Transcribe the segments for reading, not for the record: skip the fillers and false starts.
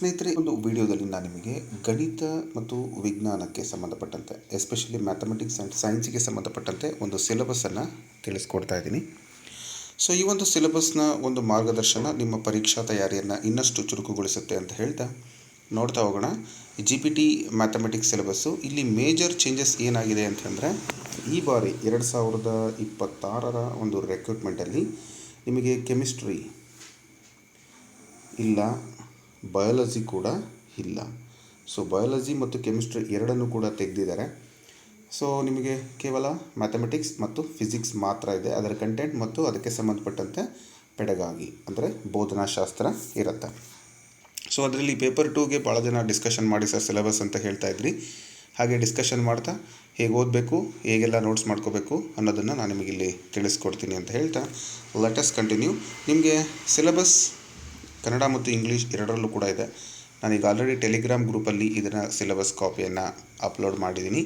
ಸ್ನೇಹಿತರೆ, ಒಂದು ವಿಡಿಯೋದಲ್ಲಿ ನಾನು ನಿಮಗೆ ಗಣಿತ ಮತ್ತು ವಿಜ್ಞಾನಕ್ಕೆ ಸಂಬಂಧಪಟ್ಟಂತೆ, ಎಸ್ಪೆಷಲಿ ಮ್ಯಾಥಮೆಟಿಕ್ಸ್ ಆ್ಯಂಡ್ ಸೈನ್ಸಿಗೆ ಸಂಬಂಧಪಟ್ಟಂತೆ ಒಂದು ಸಿಲೆಬಸ್ಸನ್ನು ತಿಳಿಸ್ಕೊಡ್ತಾ ಇದ್ದೀನಿ. ಸೊ ಈ ಒಂದು ಸಿಲೆಬಸ್ನ ಒಂದು ಮಾರ್ಗದರ್ಶನ ನಿಮ್ಮ ಪರೀಕ್ಷಾ ತಯಾರಿಯನ್ನು ಇನ್ನಷ್ಟು ಚುರುಕುಗೊಳಿಸುತ್ತೆ ಅಂತ ಹೇಳ್ತಾ ನೋಡ್ತಾ ಹೋಗೋಣ. GPT ಮ್ಯಾಥಮೆಟಿಕ್ಸ್ ಸಿಲೆಬಸ್ಸು ಇಲ್ಲಿ ಮೇಜರ್ ಚೇಂಜಸ್ ಏನಾಗಿದೆ ಅಂತಂದರೆ, ಈ ಬಾರಿ 2026ರ ಒಂದು ರೆಕ್ರೂಟ್ಮೆಂಟಲ್ಲಿ ನಿಮಗೆ ಕೆಮಿಸ್ಟ್ರಿ ಇಲ್ಲ, ಬಯಾಲಜಿ ಕೂಡ ಇಲ್ಲ. ಸೊ ಬಯಾಲಜಿ ಮತ್ತು ಕೆಮಿಸ್ಟ್ರಿ ಎರಡನ್ನೂ ಕೂಡ ತೆಗೆದಿದ್ದಾರೆ. ಸೊ ನಿಮಗೆ ಕೇವಲ ಮ್ಯಾಥಮೆಟಿಕ್ಸ್ ಮತ್ತು ಫಿಸಿಕ್ಸ್ ಮಾತ್ರ ಇದೆ. ಅದರ ಕಂಟೆಂಟ್ ಮತ್ತು ಅದಕ್ಕೆ ಸಂಬಂಧಪಟ್ಟಂತೆ ಪೆಡಗಾಗಿ ಅಂದರೆ ಬೋಧನಾಶಾಸ್ತ್ರ ಇರುತ್ತೆ. ಸೊ ಅದರಲ್ಲಿ ಪೇಪರ್ 2ಗೆ ಭಾಳ ಜನ ಡಿಸ್ಕಷನ್ ಮಾಡಿ ಸರ್ ಸಿಲೆಬಸ್ ಅಂತ ಹೇಳ್ತಾ ಇದ್ರಿ. ಹಾಗೆ ಡಿಸ್ಕಷನ್ ಮಾಡ್ತಾ ಹೇಗೆ ಓದಬೇಕು, ಹೇಗೆಲ್ಲ ನೋಟ್ಸ್ ಮಾಡ್ಕೋಬೇಕು ಅನ್ನೋದನ್ನು ನಾನು ನಿಮಗಿಲ್ಲಿ ತಿಳಿಸ್ಕೊಡ್ತೀನಿ ಅಂತ ಹೇಳ್ತಾ ಲೆಟ್ ಅಸ್ ಕಂಟಿನ್ಯೂ. ನಿಮಗೆ ಸಿಲೆಬಸ್ ಕನ್ನಡ ಮತ್ತು ಇಂಗ್ಲೀಷ್ ಎರಡರಲ್ಲೂ ಕೂಡ ಇದೆ. ನಾನೀಗ ಆಲ್ರೆಡಿ ಟೆಲಿಗ್ರಾಮ್ ಗ್ರೂಪಲ್ಲಿ ಇದನ್ನು ಸಿಲೆಬಸ್ ಕಾಪಿಯನ್ನು ಅಪ್ಲೋಡ್ ಮಾಡಿದ್ದೀನಿ.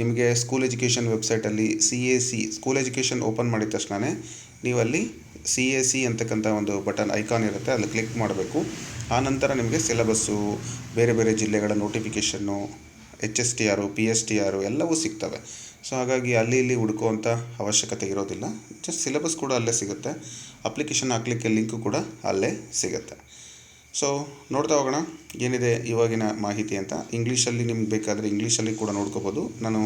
ನಿಮಗೆ ಸ್ಕೂಲ್ ಎಜುಕೇಷನ್ ವೆಬ್ಸೈಟಲ್ಲಿ CAC ಸ್ಕೂಲ್ ಎಜುಕೇಷನ್ ಓಪನ್ ಮಾಡಿದ ತಕ್ಷಣವೇ ನೀವಲ್ಲಿ CAC ಅಂತಕ್ಕಂಥ ಒಂದು ಬಟನ್ ಐಕಾನ್ ಇರುತ್ತೆ, ಅಲ್ಲಿ ಕ್ಲಿಕ್ ಮಾಡಬೇಕು. ಆನಂತರ ನಿಮಗೆ ಸಿಲೆಬಸ್ಸು, ಬೇರೆ ಬೇರೆ ಜಿಲ್ಲೆಗಳ ನೋಟಿಫಿಕೇಷನ್ನು, HSTR, PSTR ಎಲ್ಲವೂ ಸಿಗ್ತವೆ. ಸೊ ಹಾಗಾಗಿ ಅಲ್ಲಿ ಇಲ್ಲಿ ಹುಡುಕುವಂಥ ಅವಶ್ಯಕತೆ ಇರೋದಿಲ್ಲ. ಜಸ್ಟ್ ಸಿಲೆಬಸ್ ಕೂಡ ಅಲ್ಲೇ ಸಿಗುತ್ತೆ. ಅಪ್ಲಿಕೇಶನ್ ಹಾಕಲಿಕ್ಕೆ ಲಿಂಕು ಕೂಡ ಅಲ್ಲೇ ಸಿಗುತ್ತೆ. ಸೊ ನೋಡ್ತಾ ಹೋಗೋಣ ಏನಿದೆ ಇವಾಗಿನ ಮಾಹಿತಿ ಅಂತ. ಇಂಗ್ಲೀಷಲ್ಲಿ ನಿಮ್ಗೆ ಬೇಕಾದರೆ ಇಂಗ್ಲೀಷಲ್ಲಿ ಕೂಡ ನೋಡ್ಕೋಬೋದು. ನಾನು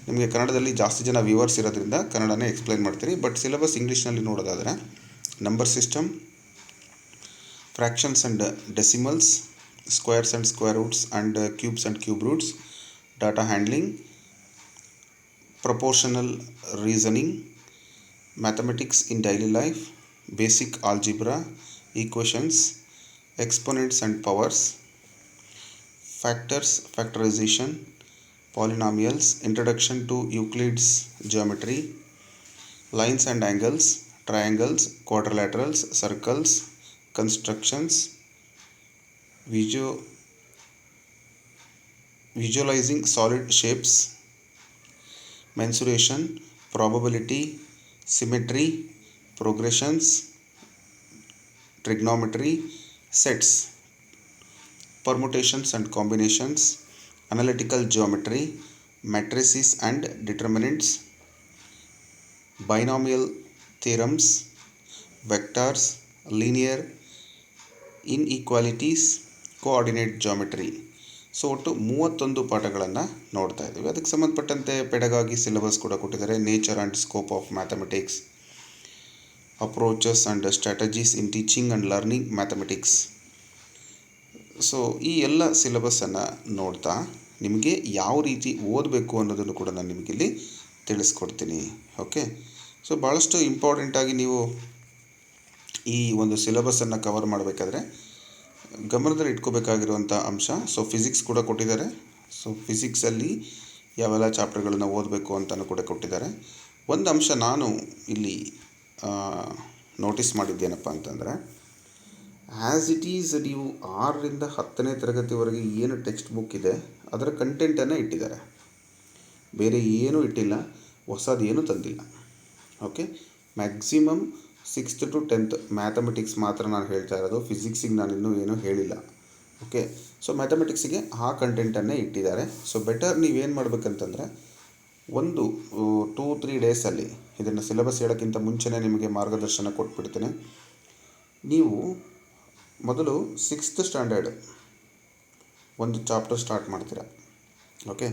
ನಿಮಗೆ ಕನ್ನಡದಲ್ಲಿ ಜಾಸ್ತಿ ಜನ ವ್ಯೂವರ್ಸ್ ಇರೋದ್ರಿಂದ ಕನ್ನಡನೇ ಎಕ್ಸ್ಪ್ಲೈನ್ ಮಾಡ್ತೀನಿ. ಬಟ್ ಸಿಲೆಬಸ್ ಇಂಗ್ಲೀಷ್ನಲ್ಲಿ ನೋಡೋದಾದರೆ number system, fractions and decimals, squares and square roots and cubes and cube roots, data handling, proportional reasoning, mathematics in daily life, basic algebra, equations, exponents and powers, factors, factorization, polynomials, introduction to Euclid's geometry, lines and angles, triangles, quadrilaterals, circles, constructions, visualizing solid shapes, mensuration, probability, symmetry, progressions, trigonometry, sets, permutations and combinations, analytical geometry, matrices and determinants, binomial theorems, vectors, linear inequalities, coordinate geometry. So ಒಟ್ಟು 31 ಪಾಠಗಳನ್ನು ನೋಡ್ತಾ ಇದ್ದೀವಿ. ಅದಕ್ಕೆ ಸಂಬಂಧಪಟ್ಟಂತೆ ಪೆಡಗಾಗಿ syllabus ಕೂಡ ಕೊಟ್ಟಿದ್ದಾರೆ. Nature and scope of mathematics, approaches and strategies in teaching and learning mathematics. So ಈ ಎಲ್ಲ ಸಿಲೆಬಸ್ಸನ್ನು ನೋಡ್ತಾ ನಿಮಗೆ ಯಾವ ರೀತಿ ಓದಬೇಕು ಅನ್ನೋದನ್ನು ಕೂಡ ನಾನು ನಿಮಗಿಲ್ಲಿ ತಿಳಿಸ್ಕೊಡ್ತೀನಿ. ಓಕೆ, ಸೊ ಭಾಳಷ್ಟು ಇಂಪಾರ್ಟೆಂಟಾಗಿ ನೀವು ಈ ಒಂದು ಸಿಲೆಬಸ್ಸನ್ನು ಕವರ್ ಮಾಡಬೇಕಾದ್ರೆ ಗಮನದಲ್ಲಿ ಇಟ್ಕೋಬೇಕಾಗಿರುವಂಥ ಅಂಶ. ಸೊ ಫಿಸಿಕ್ಸ್ ಕೂಡ ಕೊಟ್ಟಿದ್ದಾರೆ. ಸೊ ಫಿಸಿಕ್ಸಲ್ಲಿ ಯಾವೆಲ್ಲ ಚಾಪ್ಟರ್ಗಳನ್ನು ಓದಬೇಕು ಅಂತಲೂ ಕೂಡ ಕೊಟ್ಟಿದ್ದಾರೆ. ಒಂದು ಅಂಶ ನಾನು ಇಲ್ಲಿ ನೋಟಿಸ್ ಮಾಡಿದ್ದೇನಪ್ಪ ಅಂತಂದರೆ, ಆ್ಯಸ್ ಇಟ್ ಈಸ್ ನೀವು 6ರಿಂದ 10ನೇ ತರಗತಿವರೆಗೆ ಏನು ಟೆಕ್ಸ್ಟ್ ಬುಕ್ ಇದೆ ಅದರ ಕಂಟೆಂಟನ್ನು ಇಟ್ಟಿದ್ದಾರೆ. ಬೇರೆ ಏನೂ ಇಟ್ಟಿಲ್ಲ, ಹೊಸದು ಏನೂ ತಂದಿಲ್ಲ. Okay, maximum 6th to 10th mathematics ಮಾತ್ರ ನಾನು ಹೇಳ್ತಾ ಇರೋದು. ಫಿಸಿಕ್ಸಿಗೆ ನಾನು ಇನ್ನೂ ಏನೂ ಹೇಳಿಲ್ಲ. ಓಕೆ, ಸೊ ಮ್ಯಾಥಮೆಟಿಕ್ಸಿಗೆ ಆ ಕಂಟೆಂಟನ್ನೇ ಇಟ್ಟಿದ್ದಾರೆ. ಸೊ ಬೆಟರ್ ನೀವೇನು ಮಾಡಬೇಕಂತಂದರೆ, ಒಂದು 2-3 ಡೇಸಲ್ಲಿ ಇದನ್ನು ಸಿಲೆಬಸ್ ಹೇಳೋಕ್ಕಿಂತ ಮುಂಚೆನೇ ನಿಮಗೆ ಮಾರ್ಗದರ್ಶನ ಕೊಟ್ಬಿಡ್ತೇನೆ. ನೀವು ಮೊದಲು 6th ಸ್ಟ್ಯಾಂಡರ್ಡ್ ಒಂದು ಚಾಪ್ಟರ್ ಸ್ಟಾರ್ಟ್ ಮಾಡ್ತೀರಾ. ಓಕೆ,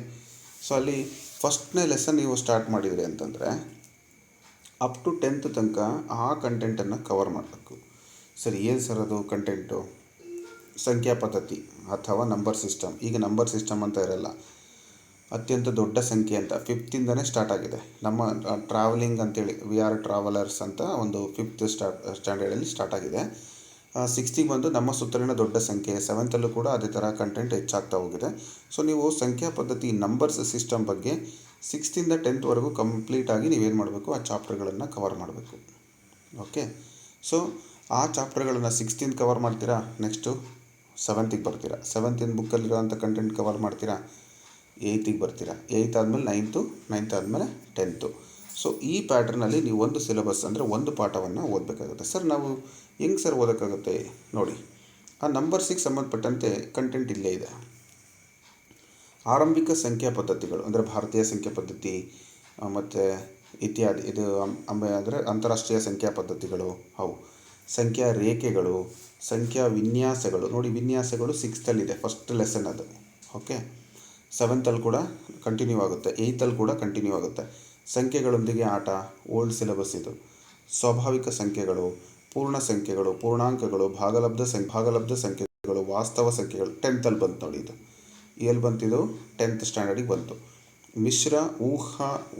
ಸೊ ಅಲ್ಲಿ ಫಸ್ಟ್ನೇ ಲೆಸನ್ ನೀವು ಸ್ಟಾರ್ಟ್ ಮಾಡಿದ್ರಿ ಅಂತಂದರೆ ಅಪ್ ಟು 10th ತನಕ ಆ ಕಂಟೆಂಟನ್ನು ಕವರ್ ಮಾಡಬೇಕು. ಸರಿ, ಏನು ಸರ್ ಅದು ಕಂಟೆಂಟು? ಸಂಖ್ಯಾ ಪದ್ಧತಿ ಅಥವಾ ನಂಬರ್ ಸಿಸ್ಟಮ್. ಈಗ ನಂಬರ್ ಸಿಸ್ಟಮ್ ಅಂತ ಇರಲ್ಲ, ಅತ್ಯಂತ ದೊಡ್ಡ ಸಂಖ್ಯೆ ಅಂತ 5th ಸ್ಟಾರ್ಟ್ ಆಗಿದೆ. ನಮ್ಮ ಟ್ರಾವೆಲಿಂಗ್ ಅಂತೇಳಿ ವಿ ಆರ್ ಟ್ರಾವೆಲರ್ಸ್ ಅಂತ ಒಂದು 5th ಸ್ಟ್ಯಾಂಡರ್ಡಲ್ಲಿ ಸ್ಟಾರ್ಟ್ ಆಗಿದೆ. 6th ಬಂದು ನಮ್ಮ ಸುತ್ತಲಿನ ದೊಡ್ಡ ಸಂಖ್ಯೆ. 7th ಕೂಡ ಅದೇ ಥರ ಕಂಟೆಂಟ್ ಹೆಚ್ಚಾಗ್ತಾ ಹೋಗಿದೆ. ಸೊ ನೀವು ಸಂಖ್ಯಾ ಪದ್ಧತಿ ನಂಬರ್ಸ್ ಸಿಸ್ಟಮ್ ಬಗ್ಗೆ 6th ಇಂದ 10th ಕಂಪ್ಲೀಟಾಗಿ ನೀವೇನು ಮಾಡಬೇಕು, ಆ ಚಾಪ್ಟರ್ಗಳನ್ನು ಕವರ್ ಮಾಡಬೇಕು. ಓಕೆ, ಸೊ ಆ ಚಾಪ್ಟರ್ಗಳನ್ನು 6th ಕವರ್ ಮಾಡ್ತೀರಾ, ನೆಕ್ಸ್ಟು 7th ಬರ್ತೀರಾ. 7th ಬುಕ್ಕಲ್ಲಿರೋಂಥ ಕಂಟೆಂಟ್ ಕವರ್ ಮಾಡ್ತೀರಾ, 8th ಬರ್ತೀರಾ. 8th ಆದಮೇಲೆ 9th ಆದಮೇಲೆ 10th. ಸೊ ಈ ಪ್ಯಾಟ್ರನಲ್ಲಿ ನೀವು ಒಂದು ಸಿಲೆಬಸ್ ಅಂದರೆ ಒಂದು ಪಾಠವನ್ನು ಓದಬೇಕಾಗುತ್ತೆ. ಸರ್ ನಾವು ಹೆಂಗೆ ಸರ್ ಓದೋಕ್ಕಾಗುತ್ತೆ? ನೋಡಿ, ಆ ನಂಬರ್ 6 ಸಂಬಂಧಪಟ್ಟಂತೆ ಕಂಟೆಂಟ್ ಇಲ್ಲೇ ಇದೆ. ಆರಂಭಿಕ ಸಂಖ್ಯಾ ಪದ್ಧತಿಗಳು ಅಂದರೆ ಭಾರತೀಯ ಸಂಖ್ಯಾ ಪದ್ಧತಿ ಮತ್ತು ಇತ್ಯಾದಿ. ಇದು ಅಂದರೆ ಅಂತಾರಾಷ್ಟ್ರೀಯ ಸಂಖ್ಯಾ ಪದ್ಧತಿಗಳು ಅವು. ಸಂಖ್ಯಾ ರೇಖೆಗಳು, ಸಂಖ್ಯಾ ವಿನ್ಯಾಸಗಳು. ನೋಡಿ, ವಿನ್ಯಾಸಗಳು 6ತಲ್ಲಿದೆ, ಫಸ್ಟ್ ಲೆಸನ್ ಅದು. ಓಕೆ, 7ತಲ್ಲಿ ಕೂಡ ಕಂಟಿನ್ಯೂ ಆಗುತ್ತೆ, 8ತಲ್ಲಿ ಕೂಡ ಕಂಟಿನ್ಯೂ ಆಗುತ್ತೆ. ಸಂಖ್ಯೆಗಳೊಂದಿಗೆ ಆಟ, ಓಲ್ಡ್ ಸಿಲೆಬಸ್ ಇದು. ಸ್ವಾಭಾವಿಕ ಸಂಖ್ಯೆಗಳು, ಪೂರ್ಣ ಸಂಖ್ಯೆಗಳು, ಪೂರ್ಣಾಂಕಗಳು, ಭಾಗಲಬ್ಧ ಸಂಖ್ಯೆಗಳು, ವಾಸ್ತವ ಸಂಖ್ಯೆಗಳು 10ತಲ್ಲಿ ಬಂತು ನೋಡಿ. ಇದು ಎಲ್ಲಿ ಬಂತಿದ್ದು? 10th ಸ್ಟ್ಯಾಂಡರ್ಡಿಗೆ ಬಂತು. ಮಿಶ್ರ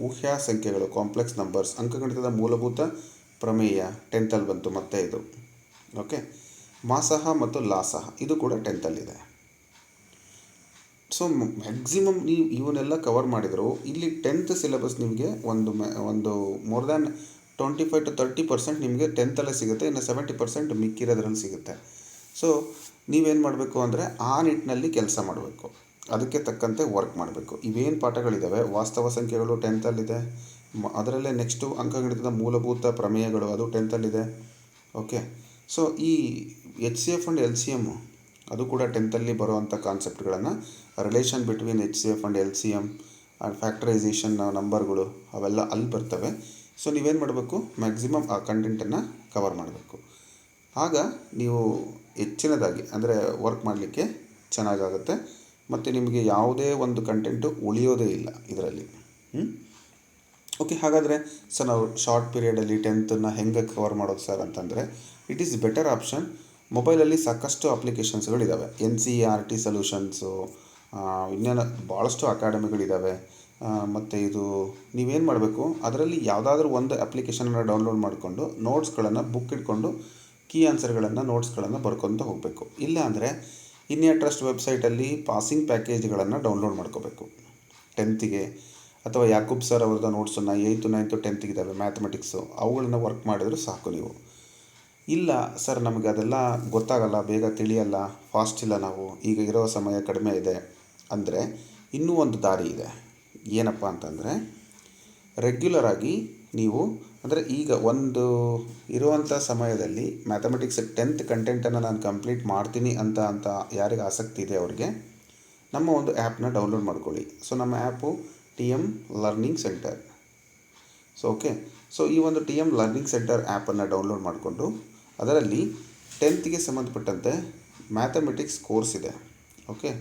ಊಹ್ಯ ಸಂಖ್ಯೆಗಳು, ಕಾಂಪ್ಲೆಕ್ಸ್ ನಂಬರ್ಸ್, ಅಂಕಗಣಿತದ ಮೂಲಭೂತ ಪ್ರಮೇಯ 10ತಲ್ಲಿ ಬಂತು ಮತ್ತೆ ಇದು. ಓಕೆ, ಮಾಸಹ ಮತ್ತು ಲಾಸಹ ಇದು ಕೂಡ 10ತಲ್ಲಿದೆ. ಸೊ ಮ್ಯಾಕ್ಸಿಮಮ್ ನೀವು ಇವನ್ನೆಲ್ಲ ಕವರ್ ಮಾಡಿದ್ರು ಇಲ್ಲಿ 10th ಸಿಲೆಬಸ್ ನಿಮಗೆ ಒಂದು ಮೋರ್ ದ್ಯಾನ್ 25 to 30% ನಿಮಗೆ 10ತಲ್ಲೇ ಸಿಗುತ್ತೆ. ಇನ್ನು 70% ಮಿಕ್ಕಿರೋದ್ರಲ್ಲಿ ಸಿಗುತ್ತೆ. ಸೊ ನೀವೇನು ಮಾಡಬೇಕು ಅಂದರೆ ಆ ನಿಟ್ಟಿನಲ್ಲಿ ಕೆಲಸ ಮಾಡಬೇಕು, ಅದಕ್ಕೆ ತಕ್ಕಂತೆ ವರ್ಕ್ ಮಾಡಬೇಕು. ಇವೇನು ಪಾಠಗಳಿದ್ದಾವೆ, ವಾಸ್ತವ ಸಂಖ್ಯೆಗಳು 10ತಲ್ಲಿದೆ. ಅದರಲ್ಲೇ ನೆಕ್ಸ್ಟು ಅಂಕಗಣಿತದ ಮೂಲಭೂತ ಪ್ರಮೇಯಗಳು, ಅದು 10ತಲ್ಲಿದೆ. ಓಕೆ, ಸೊ ಈ HCF ಆ್ಯಂಡ್ LCM ಅದು ಕೂಡ 10ತಲ್ಲಿ ಬರುವಂಥ ಕಾನ್ಸೆಪ್ಟ್ಗಳನ್ನು, relation between HCF and LCM and factorisation ನಂಬರ್ಗಳು ಅವೆಲ್ಲ ಅಲ್ಲಿ ಬರ್ತವೆ. ಸೊ ನೀವೇನು ಮಾಡಬೇಕು, ಮ್ಯಾಕ್ಸಿಮಮ್ ಆ ಕಂಟೆಂಟನ್ನು ಕವರ್ ಮಾಡಬೇಕು. ಆಗ ನೀವು ಹೆಚ್ಚಿನದಾಗಿ ಅಂದರೆ ವರ್ಕ್ ಮಾಡಲಿಕ್ಕೆ ಚೆನ್ನಾಗಾಗುತ್ತೆ ಮತ್ತು ನಿಮಗೆ ಯಾವುದೇ ಒಂದು ಕಂಟೆಂಟು ಉಳಿಯೋದೇ ಇಲ್ಲ ಇದರಲ್ಲಿ. ಓಕೆ, ಹಾಗಾದರೆ ಸರ್ ನಾವು ಶಾರ್ಟ್ ಪೀರಿಯಡಲ್ಲಿ 10th ಹೆಂಗೆ ಕವರ್ ಮಾಡೋದು ಸರ್ ಅಂತಂದರೆ, ಇಟ್ ಈಸ್ ಬೆಟರ್ ಆಪ್ಷನ್. ಮೊಬೈಲಲ್ಲಿ ಸಾಕಷ್ಟು ಅಪ್ಲಿಕೇಶನ್ಸ್ಗಳಿದ್ದಾವೆ. NCERT ಸೊಲ್ಯೂಷನ್ಸು, ಇನ್ನೇನು ಭಾಳಷ್ಟು ಅಕಾಡೆಮಿಗಳಿದ್ದಾವೆ. ಮತ್ತು ಇದು ನೀವೇನು ಮಾಡಬೇಕು, ಅದರಲ್ಲಿ ಯಾವುದಾದ್ರೂ ಒಂದು ಅಪ್ಲಿಕೇಶನನ್ನು ಡೌನ್ಲೋಡ್ ಮಾಡಿಕೊಂಡು ನೋಟ್ಸ್ಗಳನ್ನು ಬುಕ್ ಇಟ್ಕೊಂಡು ಕೀ ಆನ್ಸರ್ಗಳನ್ನು ನೋಟ್ಸ್ಗಳನ್ನು ಬರ್ಕೊತ ಹೋಗಬೇಕು. ಇಲ್ಲ ಅಂದರೆ ಇಂಡಿಯಾ ಟ್ರಸ್ಟ್ ವೆಬ್ಸೈಟಲ್ಲಿ ಪಾಸಿಂಗ್ ಪ್ಯಾಕೇಜ್ಗಳನ್ನು ಡೌನ್ಲೋಡ್ ಮಾಡ್ಕೋಬೇಕು 10th ಅಥವಾ ಯಾಕೂಬ್ ಸರ್ ಅವ್ರದ್ದು ನೋಟ್ಸನ್ನು 8th, 9th, 10th ಇದ್ದಾವೆ ಮ್ಯಾಥಮೆಟಿಕ್ಸು, ಅವುಗಳನ್ನ ವರ್ಕ್ ಮಾಡಿದರೂ ಸಾಕು ನೀವು. ಇಲ್ಲ ಸರ್ ನಮಗೆ ಅದೆಲ್ಲ ಗೊತ್ತಾಗಲ್ಲ, ಬೇಗ ತಿಳಿಯಲ್ಲ, ಫಾಸ್ಟ್ ಇಲ್ಲ, ನಾವು ಈಗ ಇರೋ ಸಮಯ ಕಡಿಮೆ ಇದೆ ಅಂದರೆ ಇನ್ನೂ ಒಂದು ದಾರಿ ಇದೆ. ಏನಪ್ಪ ಅಂತಂದರೆ, ರೆಗ್ಯುಲರಾಗಿ ನೀವು ಅಂದರೆ ಈಗ ಒಂದು ಇರುವಂಥ ಸಮಯದಲ್ಲಿ ಮ್ಯಾಥಮೆಟಿಕ್ಸ್ 10th ಕಂಟೆಂಟನ್ನು ನಾನು ಕಂಪ್ಲೀಟ್ ಮಾಡ್ತೀನಿ ಅಂತ ಯಾರಿಗೆ ಆಸಕ್ತಿ ಇದೆ ಅವರಿಗೆ ನಮ್ಮ ಒಂದು ಆ್ಯಪ್ನ ಡೌನ್ಲೋಡ್ ಮಾಡ್ಕೊಳ್ಳಿ. ಸೊ ನಮ್ಮ app TM learning centre. So okay, so ಈ ಒಂದು TM ಲರ್ನಿಂಗ್ ಸೆಂಟರ್ ಆ್ಯಪನ್ನು ಡೌನ್ಲೋಡ್ ಮಾಡಿಕೊಂಡು ಅದರಲ್ಲಿ 10th ಸಂಬಂಧಪಟ್ಟಂತೆ ಮ್ಯಾಥಮೆಟಿಕ್ಸ್ ಕೋರ್ಸ್ ಇದೆ. Okay,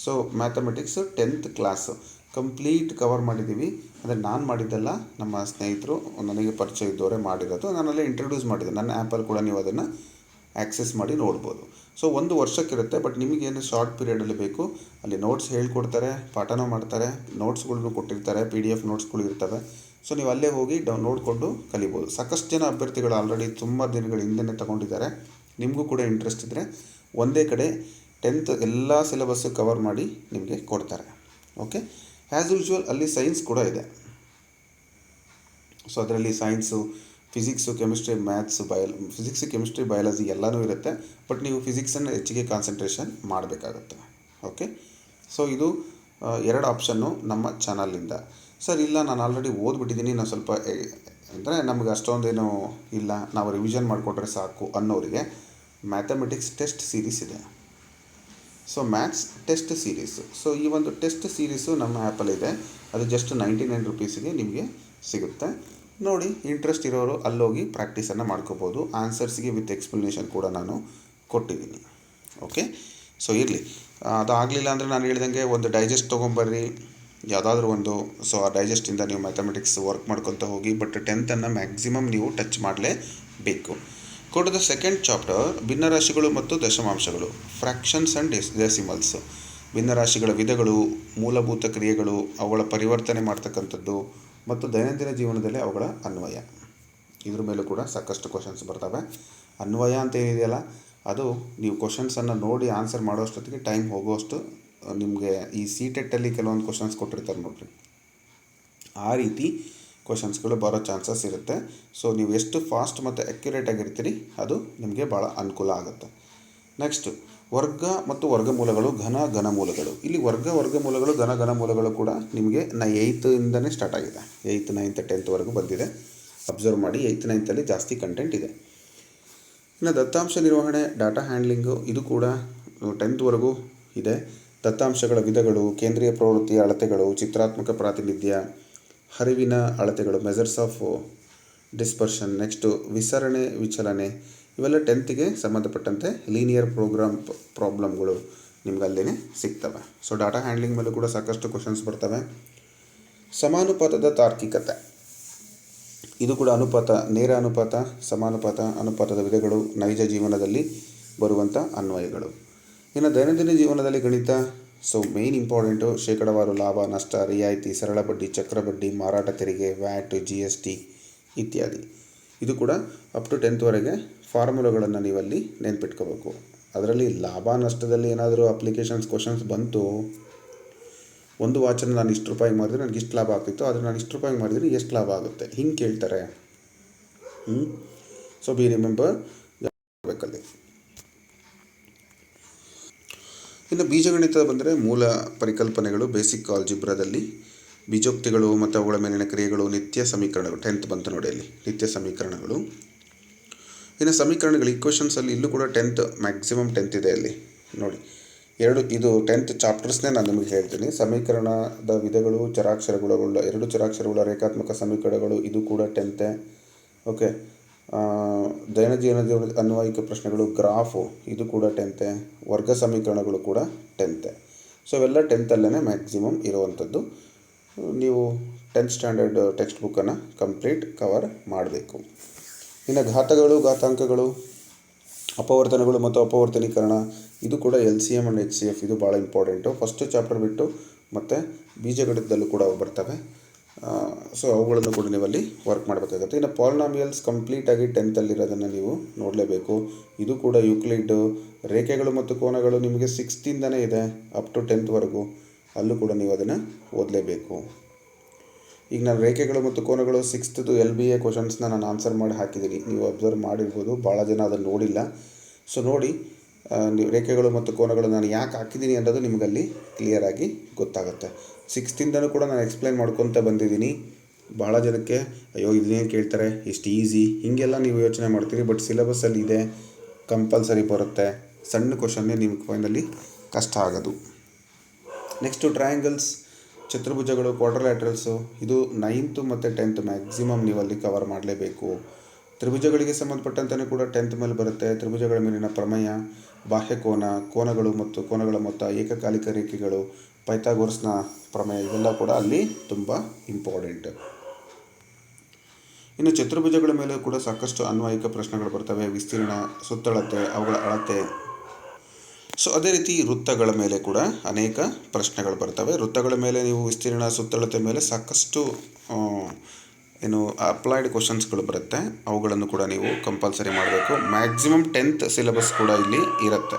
so mathematics 10th class complete cover ಮಾಡಿದ್ದೀವಿ. ಅಂದರೆ ನಾನು ಮಾಡಿದ್ದೆಲ್ಲ, ನಮ್ಮ ಸ್ನೇಹಿತರು ನನಗೆ ಪರಿಚಯ ಇದ್ದವರೇ ಮಾಡಿರೋದು. ನಾನಲ್ಲೇ ಇಂಟ್ರೊಡ್ಯೂಸ್ ಮಾಡಿದ್ದೆ. ನನ್ನ ಆ್ಯಪಲ್ಲಿ ಕೂಡ ನೀವು ಅದನ್ನು ಆ್ಯಕ್ಸೆಸ್ ಮಾಡಿ ನೋಡ್ಬೋದು. ಸೊ 1 ವರ್ಷಕ್ಕಿರುತ್ತೆ. ಬಟ್ ನಿಮಗೇನು ಶಾರ್ಟ್ ಪೀರಿಯಡಲ್ಲಿ ಬೇಕು ಅಲ್ಲಿ ನೋಟ್ಸ್ ಹೇಳ್ಕೊಡ್ತಾರೆ, ಪಾಠನೂ ಮಾಡ್ತಾರೆ, ನೋಟ್ಸ್ಗಳನ್ನು ಕೊಟ್ಟಿರ್ತಾರೆ, PDF ನೋಟ್ಸ್ಗಳು ಇರ್ತವೆ. ಸೊ ನೀವು ಅಲ್ಲೇ ಹೋಗಿ ನೋಡಿಕೊಂಡು ಕಲಿಬೋದು. ಸಾಕಷ್ಟು ಜನ ಅಭ್ಯರ್ಥಿಗಳು ಆಲ್ರೆಡಿ ತುಂಬ ದಿನಗಳ ಹಿಂದೆಯೇ ತೊಗೊಂಡಿದ್ದಾರೆ. ನಿಮಗೂ ಕೂಡ ಇಂಟ್ರೆಸ್ಟ್ ಇದ್ದರೆ ಒಂದೇ ಕಡೆ 10th ಎಲ್ಲ ಸಿಲೆಬಸ್ಸು ಕವರ್ ಮಾಡಿ ನಿಮಗೆ ಕೊಡ್ತಾರೆ. ಓಕೆ, ಆ್ಯಸ್ ಯೂಶ್ವಲ್ ಅಲ್ಲಿ ಸೈನ್ಸ್ ಕೂಡ ಇದೆ. ಸೊ ಅದರಲ್ಲಿ science, physics, chemistry, maths, physics, chemistry, biology ಎಲ್ಲನೂ ಇರುತ್ತೆ. ಬಟ್ ನೀವು ಫಿಸಿಕ್ಸನ್ನು ಹೆಚ್ಚಿಗೆ ಕಾನ್ಸಂಟ್ರೇಷನ್ ಮಾಡಬೇಕಾಗತ್ತೆ. ಓಕೆ, ಸೊ ಇದು 2 ಆಪ್ಷನ್ನು ನಮ್ಮ ಚಾನಲಿಂದ. ಸರ್ ಇಲ್ಲ ನಾನು ಆಲ್ರೆಡಿ ಓದ್ಬಿಟ್ಟಿದ್ದೀನಿ, ನಾನು ಸ್ವಲ್ಪ ಅಂದರೆ ನಮಗೆ ಅಷ್ಟೊಂದೇನು ಇಲ್ಲ, ನಾವು ರಿವಿಷನ್ ಮಾಡಿಕೊಟ್ರೆ ಸಾಕು ಅನ್ನೋರಿಗೆ ಮ್ಯಾಥಮೆಟಿಕ್ಸ್ ಟೆಸ್ಟ್ ಸೀರೀಸ್ ಇದೆ. So maths test series. So ಈ ಒಂದು ಟೆಸ್ಟ್ ಸೀರೀಸು ನಮ್ಮ ಆ್ಯಪಲ್ಲಿದೆ. ಅದು ಜಸ್ಟ್ 99 ರುಪೀಸಿಗೆ ನಿಮಗೆ ಸಿಗುತ್ತೆ. ನೋಡಿ, ಇಂಟ್ರೆಸ್ಟ್ ಇರೋರು ಅಲ್ಲೋಗಿ ಪ್ರಾಕ್ಟೀಸನ್ನು ಮಾಡ್ಕೋಬೋದು. ಆನ್ಸರ್ಸ್ಗೆ ವಿತ್ ಎಕ್ಸ್ಪ್ಲನೇಷನ್ ಕೂಡ ನಾನು ಕೊಟ್ಟಿದ್ದೀನಿ. ಓಕೆ, ಸೊ ಇರಲಿ. ಅದಾಗಲಿಲ್ಲ ಅಂದರೆ ನಾನು ಹೇಳ್ದಂಗೆ ಒಂದು ಡೈಜೆಸ್ಟ್ ತೊಗೊಂಬರ್ರಿ ಯಾವುದಾದ್ರೂ ಒಂದು. ಸೊ ಆ ಡೈಜೆಸ್ಟಿಂದ ನೀವು ಮ್ಯಾಥಮೆಟಿಕ್ಸ್ ವರ್ಕ್ ಮಾಡ್ಕೊತ ಹೋಗಿ. ಬಟ್ 10th ಮ್ಯಾಕ್ಸಿಮಮ್ ನೀವು ಟಚ್ ಮಾಡಲೇಬೇಕು. Go to the second chapter, ಭಿನ್ನರಾಶಿಗಳು ಮತ್ತು ದಶಮಾಂಶಗಳು, ಫ್ರ್ಯಾಕ್ಷನ್ಸ್ ಆ್ಯಂಡ್ ಡೆಸಿಮಲ್ಸ್. ಭಿನ್ನರಾಶಿಗಳ ವಿಧಗಳು, ಮೂಲಭೂತ ಕ್ರಿಯೆಗಳು, ಅವುಗಳ ಪರಿವರ್ತನೆ ಮಾಡ್ತಕ್ಕಂಥದ್ದು ಮತ್ತು ದೈನಂದಿನ ಜೀವನದಲ್ಲಿ ಅವುಗಳ ಅನ್ವಯ. ಇದ್ರ ಮೇಲೂ ಕೂಡ ಸಾಕಷ್ಟು ಕ್ವಶನ್ಸ್ ಬರ್ತವೆ. ಅನ್ವಯ ಅಂತ ಏನಿದೆಯಲ್ಲ, ಅದು ನೀವು ಕ್ವಶನ್ಸನ್ನು ನೋಡಿ ಆನ್ಸರ್ ಮಾಡೋಷ್ಟೊತ್ತಿಗೆ ಟೈಮ್ ಹೋಗೋಷ್ಟು ನಿಮಗೆ ಈ CTET ಕೆಲವೊಂದು ಕ್ವಶನ್ಸ್ ಕೊಟ್ಟಿರ್ತಾರೆ ನೋಡ್ರಿ, ಆ ರೀತಿ ಕ್ವಶನ್ಸ್ಗಳು ಬರೋ ಚಾನ್ಸಸ್ ಇರುತ್ತೆ. ಸೊ ನೀವು ಎಷ್ಟು ಫಾಸ್ಟ್ ಮತ್ತು ಅಕ್ಯುರೇಟ್ ಆಗಿರ್ತೀರಿ ಅದು ನಿಮಗೆ ಭಾಳ ಅನುಕೂಲ ಆಗುತ್ತೆ. ನೆಕ್ಸ್ಟು ವರ್ಗ ಮತ್ತು ವರ್ಗಮೂಲಗಳು, ಘನಮೂಲಗಳು. ಇಲ್ಲಿ ವರ್ಗಮೂಲಗಳು, ಘನಮೂಲಗಳು ಕೂಡ ನಿಮಗೆ 8th ಸ್ಟಾರ್ಟ್ ಆಗಿದೆ. 8th, 9th, 10th ಬಂದಿದೆ. ಅಬ್ಸರ್ವ್ ಮಾಡಿ, 8th, 9th ಜಾಸ್ತಿ ಕಂಟೆಂಟ್ ಇದೆ. ಇನ್ನು ದತ್ತಾಂಶ ನಿರ್ವಹಣೆ, ಡಾಟಾ ಹ್ಯಾಂಡ್ಲಿಂಗು ಇದು ಕೂಡ 10th ಇದೆ. ದತ್ತಾಂಶಗಳ ವಿಧಗಳು, ಕೇಂದ್ರೀಯ ಪ್ರವೃತ್ತಿಯ ಅಳತೆಗಳು, ಚಿತ್ರಾತ್ಮಕ ಪ್ರಾತಿನಿಧ್ಯ, ಹರಿವಿನ ಅಳತೆಗಳು, ಮೆಜರ್ಸ್ ಆಫ್ ಡಿಸ್ಪರ್ಷನ್, ನೆಕ್ಸ್ಟು ವಿಸರಣೆ, ವಿಚಲನೆ, ಇವೆಲ್ಲ 10th ಸಂಬಂಧಪಟ್ಟಂತೆ ಲೀನಿಯರ್ ಪ್ರಾಬ್ಲಮ್ಗಳು ನಿಮ್ಗೆ ಅಲ್ಲೇ ಸಿಗ್ತವೆ. ಸೊ ಡಾಟಾ ಹ್ಯಾಂಡ್ಲಿಂಗ್ ಮೇಲೂ ಕೂಡ ಸಾಕಷ್ಟು ಕ್ವಶನ್ಸ್ ಬರ್ತವೆ. ಸಮಾನುಪಾತದ ತಾರ್ಕಿಕತೆ, ಇದು ಕೂಡ ಅನುಪಾತ, ನೇರ ಅನುಪಾತ, ಸಮಾನುಪಾತ, ಅನುಪಾತದ ವಿಧಗಳು, ನೈಜ ಜೀವನದಲ್ಲಿ ಬರುವಂಥ ಅನ್ವಯಗಳು. ಇನ್ನು ದೈನಂದಿನ ಜೀವನದಲ್ಲಿ ಗಣಿತ, ಸೊ ಮೇನ್ ಇಂಪಾರ್ಟೆಂಟು ಶೇಕಡಾವಾರು ಲಾಭ, ನಷ್ಟ, ರಿಯಾಯಿತಿ, ಸರಳ ಬಡ್ಡಿ, ಚಕ್ರ ಬಡ್ಡಿ, ಮಾರಾಟ ತೆರಿಗೆ, ವ್ಯಾಟ್, GST ಇತ್ಯಾದಿ. ಇದು ಕೂಡ ಅಪ್ ಟು 10th ಫಾರ್ಮುಲಾಗಳನ್ನು ನೀವಲ್ಲಿ ನೆನ್ಪಿಟ್ಕೋಬೇಕು. ಅದರಲ್ಲಿ ಲಾಭ ನಷ್ಟದಲ್ಲಿ ಏನಾದರೂ ಅಪ್ಲಿಕೇಶನ್ಸ್ ಕ್ವಶನ್ಸ್ ಬಂತು, ಒಂದು ವಾಚನ್ನು ನಾನು ಇಷ್ಟು ರೂಪಾಯಿಗೆ ಮಾಡಿದ್ರೆ ನನಗೆ ಇಷ್ಟು ಲಾಭ ಆಗ್ತಿತ್ತು, ಆದರೆ ನಾನು ಇಷ್ಟು ರೂಪಾಯಿಗೆ ಮಾಡಿದರೆ ಎಷ್ಟು ಲಾಭ ಆಗುತ್ತೆ, ಹಿಂಗೆ ಕೇಳ್ತಾರೆ. ಸೊ ಬಿ ರಿಮೆಂಬರ್ ಬೇಕಲ್ಲಿ. ಇನ್ನು ಬೀಜಗಣಿತ ಬಂದರೆ ಮೂಲ ಪರಿಕಲ್ಪನೆಗಳು, ಬೇಸಿಕ್ ಆಲ್ಜಿಬ್ರಾದಲ್ಲಿ ಬೀಜೋಕ್ತಿಗಳು ಮತ್ತು ಅವುಗಳ ಮೇಲಿನ ಕ್ರಿಯೆಗಳು, ನಿತ್ಯ ಸಮೀಕರಣಗಳು, 10th ಬಂತು ನೋಡಿ ಅಲ್ಲಿ ನಿತ್ಯ ಸಮೀಕರಣಗಳು. ಇನ್ನು ಸಮೀಕರಣಗಳು ಈಕ್ವೇಷನ್ಸಲ್ಲಿ ಇಲ್ಲೂ ಕೂಡ 10th ಮ್ಯಾಕ್ಸಿಮಮ್ 10th ಇದೆ ಅಲ್ಲಿ ನೋಡಿ. ಇದು 10th ಚಾಪ್ಟರ್ಸ್ನೇ ನಾನು ನಿಮಗೆ ಹೇಳ್ತೀನಿ. ಸಮೀಕರಣದ ವಿಧಗಳು, ಚರಾಕ್ಷರಗಳ 2 ಚರಾಕ್ಷರಗಳ ರೇಖಾತ್ಮಕ ಸಮೀಕರಣಗಳು, ಇದು ಕೂಡ 10th. ಓಕೆ, ದೈನಂದಿನ ಅನ್ವಯಿಕ ಪ್ರಶ್ನೆಗಳು, ಗ್ರಾಫು, ಇದು ಕೂಡ 10th. ವರ್ಗ ಸಮೀಕರಣಗಳು ಕೂಡ 10th. ಸೊ ಇವೆಲ್ಲ 10th ಅಲ್ಲೇ ಮ್ಯಾಕ್ಸಿಮಮ್ ಇರುವಂಥದ್ದು. ನೀವು 10th ಸ್ಟ್ಯಾಂಡರ್ಡ್ ಟೆಕ್ಸ್ಟ್ ಬುಕ್ಕನ್ನು ಕಂಪ್ಲೀಟ್ ಕವರ್ ಮಾಡಬೇಕು. ಇನ್ನು ಘಾತಗಳು, ಘಾತಾಂಕಗಳು, ಅಪವರ್ತನಗಳು ಮತ್ತು ಅಪವರ್ತನೀಕರಣ, ಇದು ಕೂಡ LCM ಆ್ಯಂಡ್ HCF, ಇದು ಭಾಳ ಇಂಪಾರ್ಟೆಂಟು. ಫಸ್ಟ್ ಚಾಪ್ಟರ್ ಬಿಟ್ಟು ಮತ್ತು ಬೀಜಗಣಿತದಲ್ಲೂ ಕೂಡ ಬರ್ತವೆ. ಸೊ ಅವುಗಳನ್ನು ಕೂಡ ನೀವಲ್ಲಿ ವರ್ಕ್ ಮಾಡಬೇಕಾಗುತ್ತೆ. ಇನ್ನು ಪಾಲಿನಾಮಿಯಲ್ಸ್ ಕಂಪ್ಲೀಟಾಗಿ 10th ಅಲ್ಲಿರೋದನ್ನು ನೀವು ನೋಡಲೇಬೇಕು. ಇದು ಕೂಡ ಯೂಕ್ಲಿಡ್, ರೇಖೆಗಳು ಮತ್ತು ಕೋನಗಳು ನಿಮಗೆ 6th ಇದೆ ಅಪ್ ಟು 10th. ಅಲ್ಲೂ ಕೂಡ ನೀವು ಅದನ್ನು ಓದಲೇಬೇಕು. ಈಗ ನಾನು ರೇಖೆಗಳು ಮತ್ತು ಕೋನಗಳು 6th LBA ಕ್ವಶನ್ಸ್ನ ನಾನು ಆನ್ಸರ್ ಮಾಡಿ ಹಾಕಿದ್ದೀನಿ, ನೀವು ಅಬ್ಸರ್ವ್ ಮಾಡಿರ್ಬೋದು. ಭಾಳ ಜನ ಅದನ್ನು ನೋಡಿಲ್ಲ. ಸೊ ನೋಡಿ, ನೀವು ರೇಖೆಗಳು ಮತ್ತು ಕೋನಗಳು ನಾನು ಯಾಕೆ ಹಾಕಿದ್ದೀನಿ ಅನ್ನೋದು ನಿಮಗಲ್ಲಿ ಕ್ಲಿಯರಾಗಿ ಗೊತ್ತಾಗುತ್ತೆ. 6th ಕೂಡ ನಾನು ಎಕ್ಸ್ಪ್ಲೈನ್ ಮಾಡ್ಕೊತ ಬಂದಿದ್ದೀನಿ. ಭಾಳ ಜನಕ್ಕೆ ಅಯ್ಯೋ ಇದನ್ನೇನು ಕೇಳ್ತಾರೆ, ಎಷ್ಟು ಈಸಿ, ಹೀಗೆಲ್ಲ ನೀವು ಯೋಚನೆ ಮಾಡ್ತೀರಿ. ಬಟ್ ಸಿಲೆಬಸ್ಸಲ್ಲಿ ಇದೆ, ಕಂಪಲ್ಸರಿ ಬರುತ್ತೆ. ಸಣ್ಣ ಕ್ವಶನ್ನೇ ನಿಮ್ಗೆ ಫೈನಲಿ ಕಷ್ಟ ಆಗೋದು. ನೆಕ್ಸ್ಟು ಟ್ರಯಾಂಗಲ್ಸ್, ಚತುರ್ಭುಜಗಳು, ಕ್ವಾಡ್ರಿಲ್ಯಾಟ್ರಲ್ಸು, ಇದು 9th ಮತ್ತು 10th ಮ್ಯಾಕ್ಸಿಮಮ್ ನೀವಲ್ಲಿ ಕವರ್ ಮಾಡಲೇಬೇಕು. ತ್ರಿಭುಜಗಳಿಗೆ ಸಂಬಂಧಪಟ್ಟಂತೆಯೂ ಕೂಡ 10th ಮೇಲೆ ಬರುತ್ತೆ. ತ್ರಿಭುಜಗಳ ಮೇಲಿನ ಪ್ರಮೇಯ, ಬಾಹ್ಯಕೋನ, ಕೋನಗಳು ಮತ್ತು ಕೋನಗಳ ಮೊತ್ತ, ಏಕಕಾಲಿಕ ರೇಖೆಗಳು, ಪೈಥಾಗೋರಸ್ನ ಪ್ರಮೇಯ, ಇವೆಲ್ಲ ಕೂಡ ಅಲ್ಲಿ ತುಂಬ ಇಂಪಾರ್ಟೆಂಟ್. ಇನ್ನು ಚತುರ್ಭುಜಗಳ ಮೇಲೆ ಕೂಡ ಸಾಕಷ್ಟು ಅನ್ವಯಿಕ ಪ್ರಶ್ನೆಗಳು ಬರ್ತವೆ. ವಿಸ್ತೀರ್ಣ, ಸುತ್ತಳತೆ, ಅವುಗಳ ಅಳತೆ. ಸೊ ಅದೇ ರೀತಿ ವೃತ್ತಗಳ ಮೇಲೆ ಕೂಡ ಅನೇಕ ಪ್ರಶ್ನೆಗಳು ಬರ್ತವೆ. ವೃತ್ತಗಳ ಮೇಲೆ ನೀವು ವಿಸ್ತೀರ್ಣ, ಸುತ್ತಳತೆ ಮೇಲೆ ಸಾಕಷ್ಟು ಅಪ್ಲೈಡ್ ಕ್ವಶನ್ಸ್ಗಳು ಬರುತ್ತೆ. ಅವುಗಳನ್ನು ಕೂಡ ನೀವು ಕಂಪಲ್ಸರಿ ಮಾಡಬೇಕು. ಮ್ಯಾಕ್ಸಿಮಮ್ 10th ಸಿಲೆಬಸ್ ಕೂಡ ಇಲ್ಲಿ ಇರುತ್ತೆ.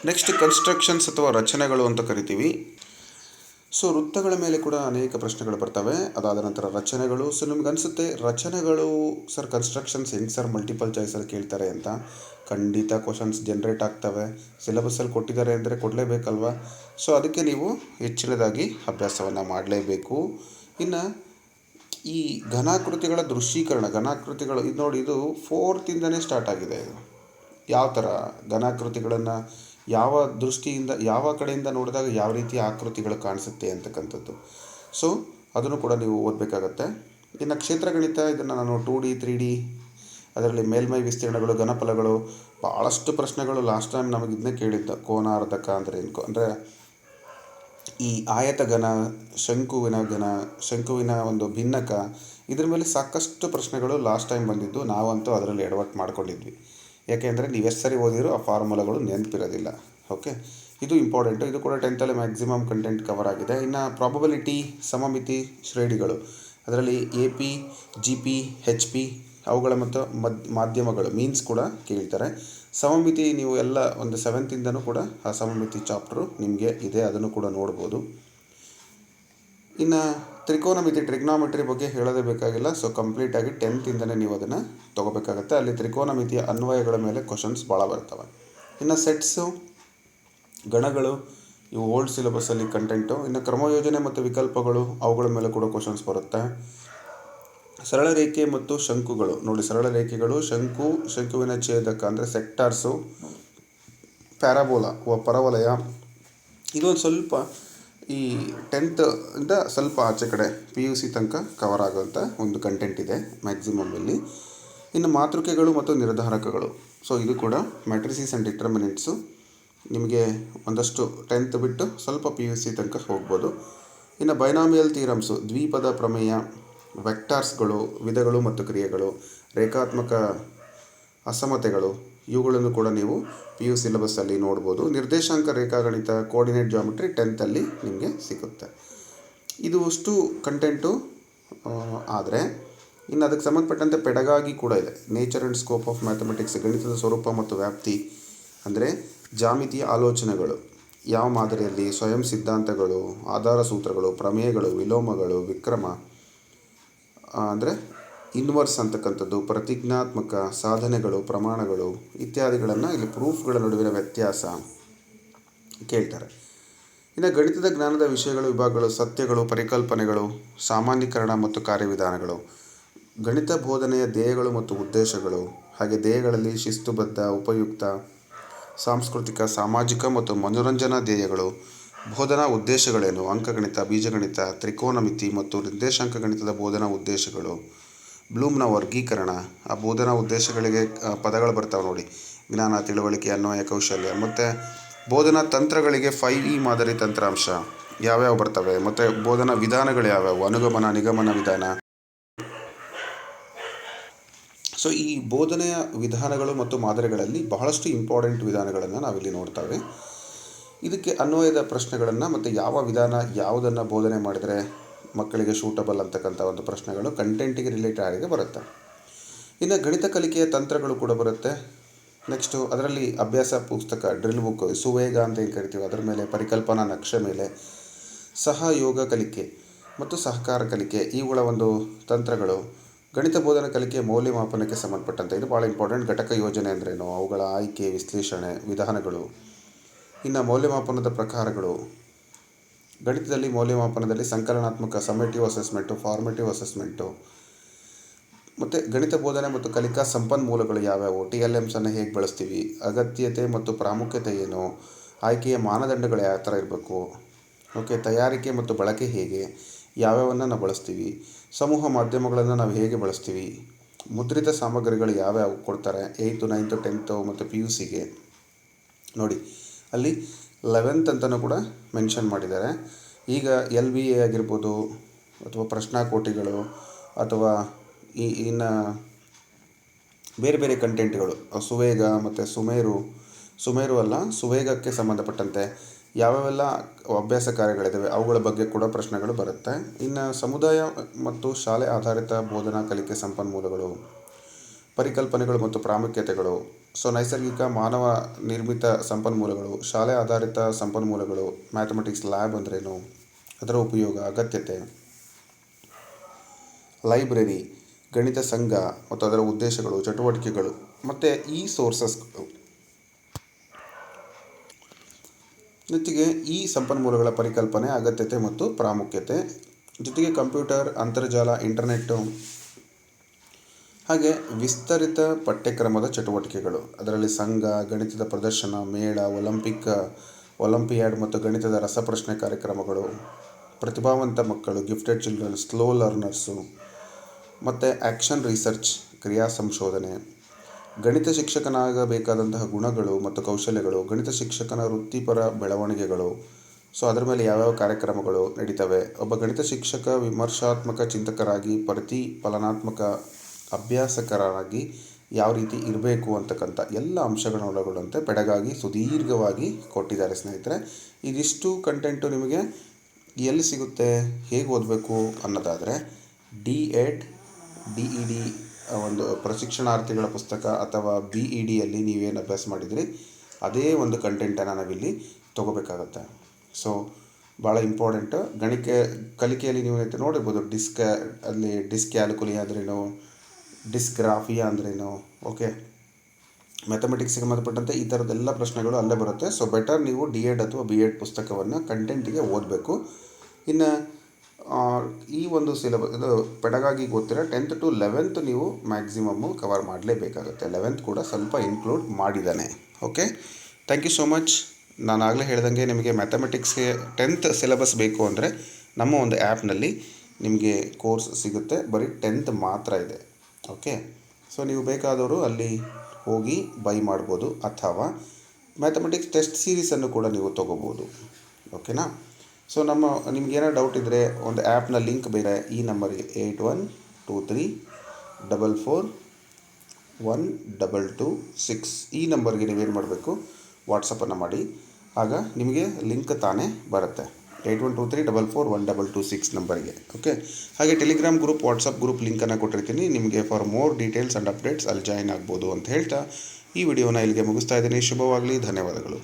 ನೆಕ್ಸ್ಟ್ ಕನ್ಸ್ಟ್ರಕ್ಷನ್ಸ್ ಅಥವಾ ರಚನೆಗಳು ಅಂತ ಕರಿತೀವಿ. ಸೊ ವೃತ್ತಗಳ ಮೇಲೆ ಕೂಡ ಅನೇಕ ಪ್ರಶ್ನೆಗಳು ಬರ್ತವೆ. ಅದಾದ ನಂತರ ರಚನೆಗಳು. ಸೊ ನಿಮ್ಗೆ ಅನಿಸುತ್ತೆ ರಚನೆಗಳು ಸರ್ ಕನ್ಸ್ಟ್ರಕ್ಷನ್ಸ್ ಹೆಂಗೆ ಸರ್ ಮಲ್ಟಿಪಲ್ ಚಾಯ್ಸಲ್ಲಿ ಕೇಳ್ತಾರೆ ಅಂತ. ಖಂಡಿತ ಕ್ವಶನ್ಸ್ ಜನ್ರೇಟ್ ಆಗ್ತವೆ. ಸಿಲೆಬಸ್ಸಲ್ಲಿ ಕೊಟ್ಟಿದ್ದಾರೆ ಅಂದರೆ ಕೊಡಲೇಬೇಕಲ್ವ. ಸೊ ಅದಕ್ಕೆ ನೀವು ಹೆಚ್ಚಿನದಾಗಿ ಅಭ್ಯಾಸವನ್ನು ಮಾಡಲೇಬೇಕು. ಇನ್ನು ಈ ಘನಾಕೃತಿಗಳ ದೃಶ್ಯೀಕರಣ, ಘನಾಕೃತಿಗಳು ಇದು ನೋಡಿ, ಇದು 4th ಸ್ಟಾರ್ಟ್ ಆಗಿದೆ. ಇದು ಯಾವ ಥರ ಘನಾಕೃತಿಗಳನ್ನು ಯಾವ ದೃಷ್ಟಿಯಿಂದ, ಯಾವ ಕಡೆಯಿಂದ ನೋಡಿದಾಗ ಯಾವ ರೀತಿಯ ಆಕೃತಿಗಳು ಕಾಣಿಸುತ್ತೆ ಅಂತಕ್ಕಂಥದ್ದು. ಸೊ ಅದನ್ನು ಕೂಡ ನೀವು ಓದಬೇಕಾಗತ್ತೆ. ಇನ್ನು ಕ್ಷೇತ್ರಗಣಿತ, ಇದನ್ನು ನಾನು 2D 3D, ಅದರಲ್ಲಿ ಮೇಲ್ಮೈ ವಿಸ್ತೀರ್ಣಗಳು, ಘನಫಲಗಳು, ಭಾಳಷ್ಟು ಪ್ರಶ್ನೆಗಳು. ಲಾಸ್ಟ್ ಟೈಮ್ ನಮಗೆ ಇದನ್ನೇ ಕೇಳಿದ್ದ, ಕೋನಾರ್ಧಕ ಅಂದರೆ ಏನು, ಅಂದರೆ ಈ ಆಯತ ಘನ, ಶಂಕುವಿನ ಒಂದು ಭಿನ್ನಕ, ಇದ್ರ ಮೇಲೆ ಸಾಕಷ್ಟು ಪ್ರಶ್ನೆಗಳು ಲಾಸ್ಟ್ ಟೈಮ್ ಬಂದಿದ್ದು. ನಾವಂತೂ ಅದರಲ್ಲಿ ಎಡವಟ್ಟು ಮಾಡ್ಕೊಂಡಿದ್ವಿ. ಯಾಕೆಂದರೆ ನೀವು ಎಷ್ಟು ಸರಿ ಓದಿರೋ ಆ ಫಾರ್ಮುಲಾಗಳು ನೆನಪಿರೋದಿಲ್ಲ. ಓಕೆ, ಇದು ಇಂಪಾರ್ಟೆಂಟು. ಇದು ಕೂಡ 10th ಮ್ಯಾಕ್ಸಿಮಮ್ ಕಂಟೆಂಟ್ ಕವರ್ ಆಗಿದೆ. ಇನ್ನು ಪ್ರಾಬಬಿಲಿಟಿ, ಸಮಮಿತಿ, ಶ್ರೇಣಿಗಳು, ಅದರಲ್ಲಿ AP, GP, HP, ಅವುಗಳ ಮತ್ತು ಮಾಧ್ಯಮಗಳು, ಮೀನ್ಸ್ ಕೂಡ ಕೇಳ್ತಾರೆ. ಸಮಮಿತಿ ನೀವು ಎಲ್ಲ ಒಂದು 7th ಕೂಡ ಆ ಸಮಮಿತಿ ಚಾಪ್ಟ್ರು ನಿಮಗೆ ಇದೆ, ಅದನ್ನು ಕೂಡ ನೋಡ್ಬೋದು. ಇನ್ನು ತ್ರಿಕೋನಮಿತಿ, ಟ್ರಿಗ್ನಾಮೆಟ್ರಿ ಬಗ್ಗೆ ಹೇಳೋದೇ ಬೇಕಾಗಿಲ್ಲ. ಸೊ ಕಂಪ್ಲೀಟಾಗಿ 10th ನೀವು ಅದನ್ನು ತೊಗೋಬೇಕಾಗತ್ತೆ. ಅಲ್ಲಿ ತ್ರಿಕೋನಮಿತಿಯ ಅನ್ವಯಗಳ ಮೇಲೆ ಕ್ವಶನ್ಸ್ ಭಾಳ ಬರ್ತವೆ. ಇನ್ನು ಸೆಟ್ಸು, ಗಣಗಳು, ಇವು ಓಲ್ಡ್ ಸಿಲೆಬಸ್ಸಲ್ಲಿ ಕಂಟೆಂಟು. ಇನ್ನು ಕ್ರಮಯೋಜನೆ ಮತ್ತು ವಿಕಲ್ಪಗಳು, ಅವುಗಳ ಮೇಲೆ ಕೂಡ ಕ್ವಶನ್ಸ್ ಬರುತ್ತೆ. ಸರಳ ರೇಖೆ ಮತ್ತು ಶಂಕುಗಳು ನೋಡಿ, ಸರಳ ರೇಖೆಗಳು, ಶಂಕುವಿನ ಛೇದಕ ಅಂದರೆ ಸೆಕ್ಟಾರ್ಸು, ಪ್ಯಾರಾಬೋಲಾ ಪರವಲಯ. ಇದೊಂದು ಸ್ವಲ್ಪ ಈ 10th ಇಂದ ಸ್ವಲ್ಪ ಆಚೆ ಕಡೆ PUC ತನಕ ಕವರ್ ಆಗೋಂಥ ಒಂದು ಕಂಟೆಂಟ್ ಇದೆ ಮ್ಯಾಕ್ಸಿಮಮ್ ಇಲ್ಲಿ. ಇನ್ನು ಮಾತೃಕೆಗಳು ಮತ್ತು ನಿರ್ಧಾರಕಗಳು, ಸೊ ಇದು ಕೂಡ ಮ್ಯಾಟ್ರಿಸೀಸ್ ಆ್ಯಂಡ್ ಡಿಟರ್ಮಿನೆಂಟ್ಸು ನಿಮಗೆ ಒಂದಷ್ಟು 10th ಬಿಟ್ಟು ಸ್ವಲ್ಪ PUC ತನಕ ಹೋಗ್ಬೋದು. ಇನ್ನು ಬೈನಾಮಿಯಲ್ ಥಿಯರಮ್ಸು, ದ್ವಿಪದ ಪ್ರಮೇಯ, ವೆಕ್ಟಾರ್ಸ್ಗಳು, ವಿಧಗಳು ಮತ್ತು ಕ್ರಿಯೆಗಳು, ರೇಖಾತ್ಮಕ ಅಸಮತೆಗಳು, ಇವುಗಳನ್ನು ಕೂಡ ನೀವು PU ಸಿಲೆಬಸ್ಸಲ್ಲಿ ನೋಡ್ಬೋದು. ನಿರ್ದೇಶಾಂಕ ರೇಖಾಗಣಿತ, ಕೋಆರ್ಡಿನೇಟ್ ಜಾಮೆಟ್ರಿ 10th ನಿಮಗೆ ಸಿಗುತ್ತೆ. ಇದು ಅಷ್ಟು ಕಂಟೆಂಟು. ಆದರೆ ಇನ್ನು ಅದಕ್ಕೆ ಸಂಬಂಧಪಟ್ಟಂತೆ ಪೆಡಗಾಗಿ ಕೂಡ ಇದೆ. Nature and scope of mathematics, ಗಣಿತದ ಸ್ವರೂಪ ಮತ್ತು ವ್ಯಾಪ್ತಿ ಅಂದರೆ ಜಾಮಿತಿಯ ಆಲೋಚನೆಗಳು, ಯಾವ ಮಾದರಿಯಲ್ಲಿ, ಸ್ವಯಂ ಸಿದ್ಧಾಂತಗಳು, ಆಧಾರ ಸೂತ್ರಗಳು, ಪ್ರಮೇಯಗಳು, ವಿಲೋಮಗಳು, ವಿಕ್ರಮ ಅಂದರೆ ಇನ್ವರ್ಸ್ ಅಂತಕ್ಕಂಥದ್ದು, ಪ್ರತಿಜ್ಞಾತ್ಮಕ ಸಾಧನೆಗಳು, ಪ್ರಮಾಣಗಳು ಇತ್ಯಾದಿಗಳನ್ನು, ಇಲ್ಲಿ ಪ್ರೂಫ್ಗಳ ನಡುವಿನ ವ್ಯತ್ಯಾಸ ಕೇಳ್ತಾರೆ. ಇನ್ನು ಗಣಿತದ ಜ್ಞಾನದ ವಿಷಯಗಳು, ವಿಭಾಗಗಳು, ಸತ್ಯಗಳು, ಪರಿಕಲ್ಪನೆಗಳು, ಸಾಮಾನ್ಯೀಕರಣ ಮತ್ತು ಕಾರ್ಯವಿಧಾನಗಳು, ಗಣಿತ ಬೋಧನೆಯ ಧ್ಯೇಯಗಳು ಮತ್ತು ಉದ್ದೇಶಗಳು, ಹಾಗೆ ಧ್ಯೇಯಗಳಲ್ಲಿ ಶಿಸ್ತುಬದ್ಧ, ಉಪಯುಕ್ತ, ಸಾಂಸ್ಕೃತಿಕ, ಸಾಮಾಜಿಕ ಮತ್ತು ಮನೋರಂಜನಾ ಧ್ಯೇಯಗಳು, ಬೋಧನಾ ಉದ್ದೇಶಗಳೇನು, ಅಂಕಗಣಿತ, ಬೀಜಗಣಿತ, ತ್ರಿಕೋನಮಿತಿ ಮತ್ತು ನಿರ್ದೇಶಾಂಕ ಗಣಿತದ ಬೋಧನಾ ಉದ್ದೇಶಗಳು, ಬ್ಲೂಮ್ನ ವರ್ಗೀಕರಣ, ಆ ಬೋಧನಾ ಉದ್ದೇಶಗಳಿಗೆ ಪದಗಳು ಬರ್ತಾವೆ ನೋಡಿ, ಜ್ಞಾನ, ತಿಳುವಳಿಕೆ, ಅನ್ವಯ, ಕೌಶಲ್ಯ, ಮತ್ತು ಬೋಧನಾ ತಂತ್ರಗಳಿಗೆ 5E ಮಾದರಿ ತಂತ್ರಾಂಶ ಯಾವ್ಯಾವ ಬರ್ತವೆ, ಮತ್ತು ಬೋಧನಾ ವಿಧಾನಗಳು ಯಾವ್ಯಾವು, ಅನುಗಮನ, ನಿಗಮನ ವಿಧಾನ. ಸೊ ಈ ಬೋಧನೆಯ ವಿಧಾನಗಳು ಮತ್ತು ಮಾದರಿಗಳಲ್ಲಿ ಬಹಳಷ್ಟು ಇಂಪಾರ್ಟೆಂಟ್ ವಿಧಾನಗಳನ್ನು ನಾವಿಲ್ಲಿ ನೋಡ್ತೇವೆ. ಇದಕ್ಕೆ ಅನ್ವಯದ ಪ್ರಶ್ನೆಗಳನ್ನು ಮತ್ತು ಯಾವ ವಿಧಾನ ಯಾವುದನ್ನು ಬೋಧನೆ ಮಾಡಿದರೆ ಮಕ್ಕಳಿಗೆ ಶೂಟಬಲ್ ಅಂತಕ್ಕಂಥ ಒಂದು ಪ್ರಶ್ನೆಗಳು ಕಂಟೆಂಟಿಗೆ ರಿಲೇಟೆಡ್ ಆಗಿ ಬರುತ್ತೆ. ಇನ್ನು ಗಣಿತ ಕಲಿಕೆಯ ತಂತ್ರಗಳು ಕೂಡ ಬರುತ್ತೆ. ನೆಕ್ಸ್ಟು ಅದರಲ್ಲಿ ಅಭ್ಯಾಸ ಪುಸ್ತಕ, ಡ್ರಿಲ್ ಬುಕ್, ಸುವೇಗ ಅಂತ ಏನು ಕರಿತೀವಿ, ಅದರ ಮೇಲೆ ಪರಿಕಲ್ಪನಾ ನಕ್ಷೆ ಮೇಲೆ ಸಹಯೋಗ ಕಲಿಕೆ ಮತ್ತು ಸಹಕಾರ ಕಲಿಕೆ, ಇವುಗಳ ಒಂದು ತಂತ್ರಗಳು, ಗಣಿತ ಬೋಧನಾ ಕಲಿಕೆ ಮೌಲ್ಯಮಾಪನಕ್ಕೆ ಸಂಬಂಧಪಟ್ಟಂತೆ ಇದು ಭಾಳ ಇಂಪಾರ್ಟೆಂಟ್. ಘಟಕ ಯೋಜನೆ ಅಂದ್ರೇನು, ಅವುಗಳ ಆಯ್ಕೆ, ವಿಶ್ಲೇಷಣೆ, ವಿಧಾನಗಳು. ಇನ್ನು ಮೌಲ್ಯಮಾಪನದ ಪ್ರಕಾರಗಳು, ಗಣಿತದಲ್ಲಿ ಮೌಲ್ಯಮಾಪನದಲ್ಲಿ ಸಂಕಲನಾತ್ಮಕ, ಸಮೇಟಿವ್ ಅಸೆಸ್ಮೆಂಟು, ಫಾರ್ಮೇಟಿವ್ ಅಸೆಸ್ಮೆಂಟು, ಮತ್ತು ಗಣಿತ ಬೋಧನೆ ಮತ್ತು ಕಲಿಕಾ ಸಂಪನ್ಮೂಲಗಳು ಯಾವ್ಯಾವು, TLMಸನ್ನು ಹೇಗೆ ಬಳಸ್ತೀವಿ, ಅಗತ್ಯತೆ ಮತ್ತು ಪ್ರಾಮುಖ್ಯತೆ ಏನು, ಆಯ್ಕೆಯ ಮಾನದಂಡಗಳು ಯಾವ ಥರ ಇರಬೇಕು, ಓಕೆ, ತಯಾರಿಕೆ ಮತ್ತು ಬಳಕೆ ಹೇಗೆ, ಯಾವ್ಯಾವನ್ನು ನಾವು ಬಳಸ್ತೀವಿ, ಸಮೂಹ ಮಾಧ್ಯಮಗಳನ್ನು ನಾವು ಹೇಗೆ ಬಳಸ್ತೀವಿ, ಮುದ್ರಿತ ಸಾಮಗ್ರಿಗಳು ಯಾವ್ಯಾವು ಕೊಡ್ತಾರೆ 8th, 9th, 10th ಮತ್ತು PUCಗೆ ನೋಡಿ, ಅಲ್ಲಿ 11th ಅಂತಲೂ ಕೂಡ ಮೆನ್ಷನ್ ಮಾಡಿದ್ದಾರೆ. ಈಗ LBA ಆಗಿರ್ಬೋದು ಅಥವಾ ಪ್ರಶ್ನಾಕೋಟಿಗಳು ಅಥವಾ ಇನ್ನು ಬೇರೆ ಬೇರೆ ಕಂಟೆಂಟ್ಗಳು, ಸುವೇಗ ಮತ್ತು ಸುಮೇರು ಅಲ್ಲ ಸುವೇಗಕ್ಕೆ ಸಂಬಂಧಪಟ್ಟಂತೆ ಯಾವ್ಯಾವೆಲ್ಲ ಅಭ್ಯಾಸ ಕಾರ್ಯಗಳಿದ್ದಾವೆ ಅವುಗಳ ಬಗ್ಗೆ ಕೂಡ ಪ್ರಶ್ನೆಗಳು ಬರುತ್ತೆ. ಇನ್ನು ಸಮುದಾಯ ಮತ್ತು ಶಾಲೆ ಆಧಾರಿತ ಬೋಧನಾ ಕಲಿಕೆ ಸಂಪನ್ಮೂಲಗಳು, ಪರಿಕಲ್ಪನೆಗಳು ಮತ್ತು ಪ್ರಾಮುಖ್ಯತೆಗಳು, ಸೊ ನೈಸರ್ಗಿಕ ಮಾನವ ನಿರ್ಮಿತ ಸಂಪನ್ಮೂಲಗಳು, ಶಾಲೆ ಆಧಾರಿತ ಸಂಪನ್ಮೂಲಗಳು, ಮ್ಯಾಥಮೆಟಿಕ್ಸ್ ಲ್ಯಾಬ್ ಅಂದ್ರೇನು, ಅದರ ಉಪಯೋಗ, ಅಗತ್ಯತೆ, ಲೈಬ್ರರಿ, ಗಣಿತ ಸಂಘ ಮತ್ತು ಅದರ ಉದ್ದೇಶಗಳು, ಚಟುವಟಿಕೆಗಳು, ಮತ್ತು ಈ ಸೋರ್ಸಸ್ಗಳು, ಜೊತೆಗೆ ಈ ಸಂಪನ್ಮೂಲಗಳ ಪರಿಕಲ್ಪನೆ, ಅಗತ್ಯತೆ ಮತ್ತು ಪ್ರಾಮುಖ್ಯತೆ, ಜೊತೆಗೆ ಕಂಪ್ಯೂಟರ್, ಅಂತರ್ಜಾಲ, ಇಂಟರ್ನೆಟ್ಟು, ಹಾಗೆ ವಿಸ್ತರಿತ ಪಠ್ಯಕ್ರಮದ ಚಟುವಟಿಕೆಗಳು, ಅದರಲ್ಲಿ ಸಂಘ, ಗಣಿತದ ಪ್ರದರ್ಶನ, ಮೇಳ, ಒಲಿಂಪಿಯಾಡ್ ಮತ್ತು ಗಣಿತದ ರಸಪ್ರಶ್ನೆ ಕಾರ್ಯಕ್ರಮಗಳು, ಪ್ರತಿಭಾವಂತ ಮಕ್ಕಳು, ಗಿಫ್ಟೆಡ್ ಚಿಲ್ಡ್ರನ್, ಸ್ಲೋ ಲರ್ನರ್ಸು, ಮತ್ತು ಆ್ಯಕ್ಷನ್ ರಿಸರ್ಚ್, ಕ್ರಿಯಾ ಸಂಶೋಧನೆ, ಗಣಿತ ಶಿಕ್ಷಕನಾಗಬೇಕಾದಂತಹ ಗುಣಗಳು ಮತ್ತು ಕೌಶಲ್ಯಗಳು, ಗಣಿತ ಶಿಕ್ಷಕನ ವೃತ್ತಿಪರ ಬೆಳವಣಿಗೆಗಳು, ಸೊ ಅದರ ಮೇಲೆ ಯಾವ್ಯಾವ ಕಾರ್ಯಕ್ರಮಗಳು ನಡೀತವೆ, ಒಬ್ಬ ಗಣಿತ ಶಿಕ್ಷಕ ವಿಮರ್ಶಾತ್ಮಕ ಚಿಂತಕರಾಗಿ, ಪ್ರತಿಫಲನಾತ್ಮಕ ಅಭ್ಯಾಸಕರಾಗಿ ಯಾವ ರೀತಿ ಇರಬೇಕು ಅಂತಕ್ಕಂಥ ಎಲ್ಲ ಅಂಶಗಳನ್ನು ಒಳಗೊಂಡಂತೆ ಪೆಡಗಾಗಿ ಸುದೀರ್ಘವಾಗಿ ಕೊಟ್ಟಿದ್ದಾರೆ ಸ್ನೇಹಿತರೆ. ಇದಿಷ್ಟು ಕಂಟೆಂಟು ನಿಮಗೆ ಎಲ್ಲಿ ಸಿಗುತ್ತೆ, ಹೇಗೆ ಓದಬೇಕು ಅನ್ನೋದಾದರೆ D.Ed DED ಒಂದು ಪ್ರಶಿಕ್ಷಣಾರ್ಥಿಗಳ ಪುಸ್ತಕ ಅಥವಾ BEDಯಲ್ಲಿ ನೀವೇನು ಅಭ್ಯಾಸ ಮಾಡಿದಿರಿ ಅದೇ ಒಂದು ಕಂಟೆಂಟನ್ನು ನಾವಿಲ್ಲಿ ತೊಗೋಬೇಕಾಗತ್ತೆ. ಸೊ ಭಾಳ ಇಂಪಾರ್ಟೆಂಟು. ಕಲಿಕೆಯಲ್ಲಿ ನೀವು ನೋಡಿರ್ಬೋದು ಡಿಸ್ಕ್ಯಾಲ್ಕುಲಿ ಅಂದ್ರೇನು, ಡಿಸ್ಗ್ರಾಫಿಯಾ ಅಂದ್ರೇನು, ಓಕೆ, ಮ್ಯಾಥಮೆಟಿಕ್ಸ್ಗೆ ಸಂಬಂಧಪಟ್ಟಂತೆ ಈ ಥರದ್ದೆಲ್ಲ ಪ್ರಶ್ನೆಗಳು ಅಲ್ಲೇ ಬರುತ್ತೆ. ಸೊ ಬೆಟರ್ ನೀವು D.Ed ಅಥವಾ B.Ed ಪುಸ್ತಕವನ್ನು ಕಂಟೆಂಟಿಗೆ ಓದಬೇಕು. ಇನ್ನು ಈ ಒಂದು ಸಿಲೆಬಸ್ ಇದು ಪೆಡಗಾಗಿ ಗೊತ್ತಿರೋ 10th to 11th ನೀವು ಮ್ಯಾಕ್ಸಿಮಮ್ಮು ಕವರ್ ಮಾಡಲೇಬೇಕಾಗುತ್ತೆ. 11th ಕೂಡ ಸ್ವಲ್ಪ ಇನ್ಕ್ಲೂಡ್ ಮಾಡಿದ್ದಾನೆ. Okay, thank you so much. ನಾನು ಆಗಲೇ ಹೇಳ್ದಂಗೆ ನಿಮಗೆ ಮ್ಯಾಥಮೆಟಿಕ್ಸ್ಗೆ 10th ಸಿಲೆಬಸ್ ಬೇಕು ಅಂದರೆ ನಮ್ಮ ಒಂದು ಆ್ಯಪ್ನಲ್ಲಿ ನಿಮಗೆ ಕೋರ್ಸ್ ಸಿಗುತ್ತೆ. ಬರೀ 10th ಮಾತ್ರ ಇದೆ. ಓಕೆ, ಸೊ ನೀವು ಬೇಕಾದವರು ಅಲ್ಲಿ ಹೋಗಿ ಬೈ ಮಾಡ್ಬೋದು, ಅಥವಾ ಮ್ಯಾಥಮೆಟಿಕ್ಸ್ ಟೆಸ್ಟ್ ಸೀರೀಸನ್ನು ಕೂಡ ನೀವು ತೊಗೋಬೋದು. ಓಕೆನಾ? ಸೊ ನಿಮ್ಗೇನೋ ಡೌಟ್ ಇದ್ದರೆ ಒಂದು ಆ್ಯಪ್ನ ಲಿಂಕ್ ಬೇರೆ ಈ ನಂಬರ್ಗೆ 8123441226 ಈ ನಂಬರ್ಗೆ ನೀವೇನು ಮಾಡಬೇಕು, ವಾಟ್ಸಪ್ಪನ್ನು ಮಾಡಿ. ಆಗ ನಿಮಗೆ ಲಿಂಕ್ ತಾನೇ ಬರುತ್ತೆ 8123441226 ನಂಬರ್ಗೆ. ಓಕೆ, ಹಾಗೆ ಟೆಲಿಗ್ರಾಮ್ ಗ್ರೂಪ್, ವಾಟ್ಸಪ್ ಗ್ರೂಪ್ ಲಿಂಕನ್ನು ಕೊಟ್ಟಿರ್ತೀನಿ. ನಿಮಗೆ for more details and updates ಅಲ್ಲಿ ಜಾಯ್ನ್ ಆಗ್ಬೋದು ಅಂತ ಹೇಳ್ತಾ ಈ ವಿಡಿಯೋನ ಇಲ್ಲಿಗೆ ಮುಗಿಸ್ತಾ ಇದ್ದೀನಿ. ಶುಭವಾಗಲಿ. ಧನ್ಯವಾದಗಳು.